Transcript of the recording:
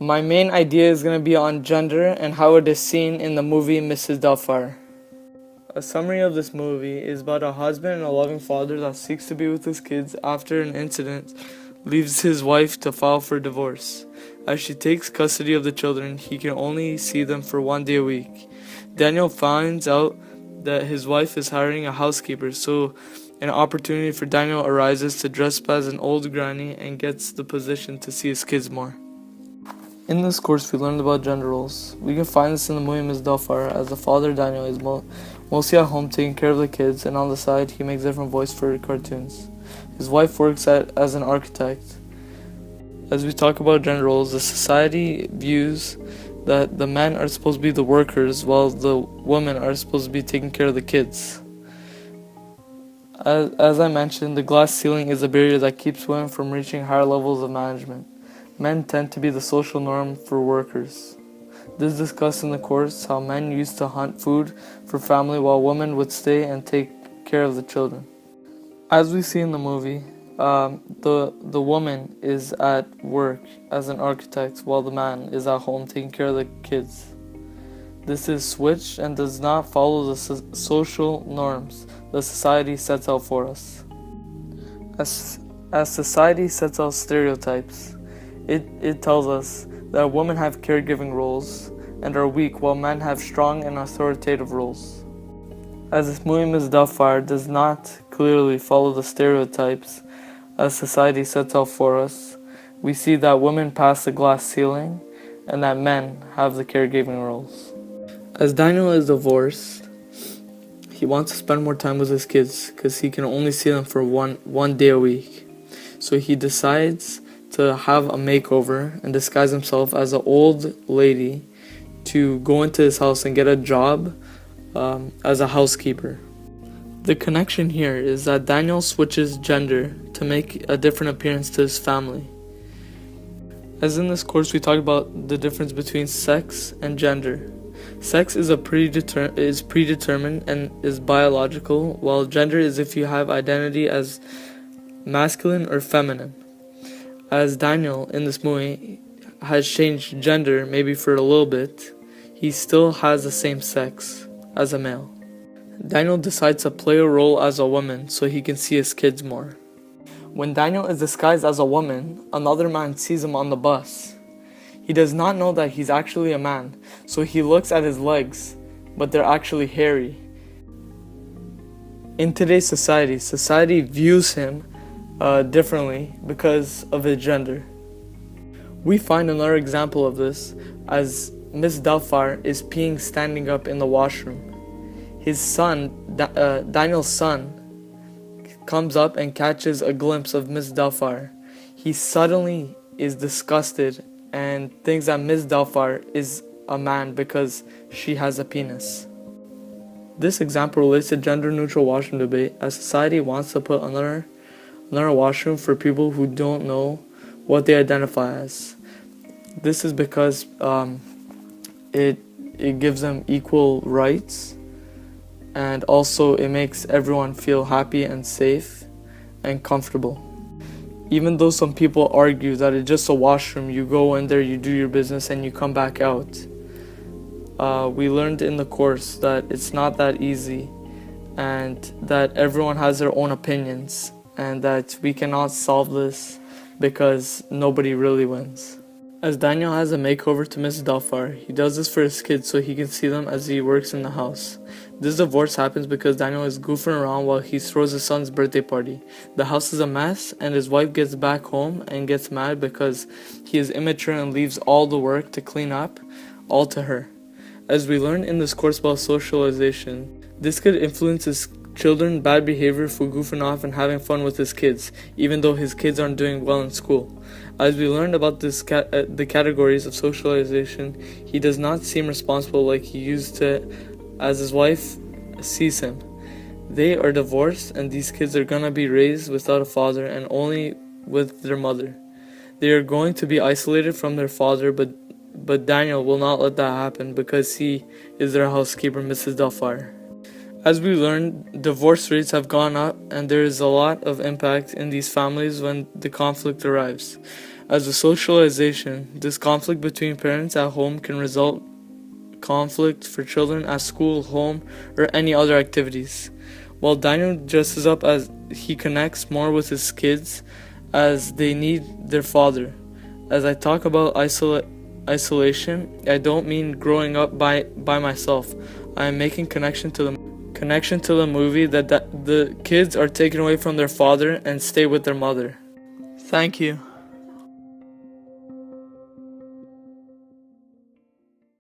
My main idea is going to be on gender and how it is seen in the movie Mrs. Doubtfire. A summary of this movie is about a husband and a loving father that seeks to be with his kids after an incident leaves his wife to file for divorce. As she takes custody of the children, he can only see them for 1 day a week. Daniel finds out that his wife is hiring a housekeeper, so an opportunity for Daniel arises to dress up as an old granny and gets the position to see his kids more. In this course, we learned about gender roles. We can find this in the movie Ms. Doubtfire, as the father, Daniel, is mostly at home taking care of the kids, and on the side, he makes different voice for cartoons. His wife works as an architect. As we talk about gender roles, the society views that the men are supposed to be the workers, while the women are supposed to be taking care of the kids. As I mentioned, the glass ceiling is a barrier that keeps women from reaching higher levels of management. Men tend to be the social norm for workers. This is discussed in the course how men used to hunt food for family while women would stay and take care of the children. As we see in the movie, the woman is at work as an architect while the man is at home taking care of the kids. This is switched and does not follow the social norms the society sets out for us. As society sets out stereotypes, it tells us that women have caregiving roles and are weak while men have strong and authoritative roles. As this movie Ms. Doubtfire does not clearly follow the stereotypes as society sets out for us, we see that women pass the glass ceiling and that men have the caregiving roles. As Daniel is divorced, he wants to spend more time with his kids because he can only see them for one day a week. So he decides to have a makeover and disguise himself as an old lady to go into his house and get a job as a housekeeper. The connection here is that Daniel switches gender to make a different appearance to his family. As in this course, we talk about the difference between sex and gender. Sex is predetermined and is biological, while gender is if you have identity as masculine or feminine. As Daniel in this movie has changed gender maybe for a little bit, he still has the same sex as a male. Daniel decides to play a role as a woman so he can see his kids more. When Daniel is disguised as a woman, another man sees him on the bus. He does not know that he's actually a man, so he looks at his legs, but they're actually hairy. In today's society views him differently because of his gender. We find another example of this as Miss Doubtfire is peeing standing up in the washroom. His son, Daniel's son, comes up and catches a glimpse of Miss Doubtfire. He suddenly is disgusted and thinks that Miss Doubtfire is a man because she has a penis. This example relates to gender-neutral washroom debate, as society wants to put another washroom for people who don't know what they identify as. This is because it gives them equal rights, and also it makes everyone feel happy and safe and comfortable. Even though some people argue that it's just a washroom, you go in there, you do your business, and you come back out. We learned in the course that it's not that easy, and that everyone has their own opinions, and that we cannot solve this because nobody really wins. As Daniel has a makeover to Mrs. Doubtfire, he does this for his kids so he can see them as he works in the house. This divorce happens because Daniel is goofing around while he throws his son's birthday party. The house is a mess, and his wife gets back home and gets mad because he is immature and leaves all the work to clean up all to her. As we learned in this course about socialization, this could influence his children bad behavior for goofing off and having fun with his kids, even though his kids aren't doing well in school. As we learned about the categories of socialization, he does not seem responsible like he used to as his wife sees him. They are divorced, and these kids are gonna be raised without a father and only with their mother. They are going to be isolated from their father, but Daniel will not let that happen because he is their housekeeper, Mrs. Doubtfire. As we learned, divorce rates have gone up, and there is a lot of impact in these families when the conflict arrives. As a socialization, this conflict between parents at home can result conflict for children at school, home, or any other activities. While Daniel dresses up as he connects more with his kids as they need their father. As I talk about isolation, I don't mean growing up by myself. I am making connection to the movie that the kids are taken away from their father and stay with their mother. Thank you.